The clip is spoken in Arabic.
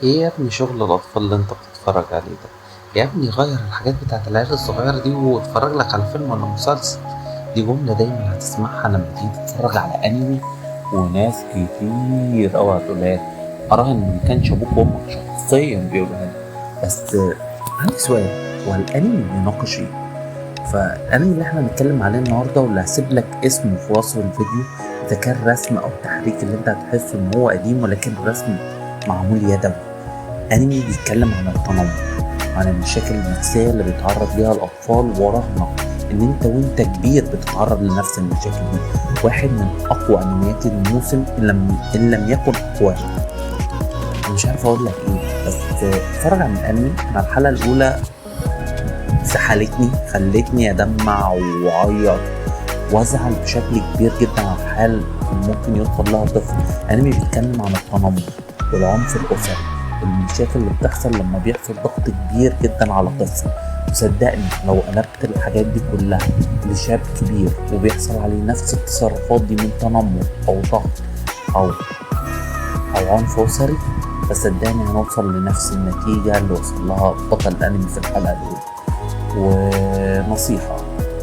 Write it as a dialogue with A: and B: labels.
A: ايه يا ابني شغل الاطفال اللي انت بتتفرج عليه ده؟ يا ابني غير الحاجات بتاعت العيال الصغيرة دي واتفرج لك على فيلم ولا مسلسل. دي جملة دايما هتسمعها لما تيجي تتفرج على انمي، وناس كتير اوي هتقولها لك. اراهن ان ما كانش ابوك وامك شخصيا بيقولها لك. بس عندي سؤال، هو الانمي بيناقش ايه؟ فالانمي اللي احنا هنتكلم عليه النهارده واللي هسيب لك اسمه في وصف الفيديو، اذا كان رسم او تحريك اللي انت هتحسه ان هو قديم ولكن رسم معمول يدوي. انمي بيتكلم عن التنمر، عن المشاكل النفسية اللي بيتعرض ليها الأطفال، وراهنا إن أنت وأنت كبير بتتعرض لنفس المشاكل دي. واحد من أقوى أنميات الموسم إن لم يكن أقوى. مش عارف أقول لك إيه، بس اتفرج على الأنمي. مع الحلقة الأولى سحلتني، خلتني أدمع وأعيط وأزعل بشكل كبير جدا على الحال ممكن يوصل لها طفل. أنمي بيتكلم عن التنمر والعنف الأسري والمشاكل اللي بتحصل لما بيحصل ضغط كبير جدا على طفل. وصدقني لو قلبت الحاجات دي كلها لشاب كبير وبيحصل عليه نفس التصرفات دي من تنمر أو ضغط أو أو عنف أسري، فصدقني هنوصل لنفس النتيجة اللي وصل لها بطل الأنمي في الحلقة الأولى. ونصيحة،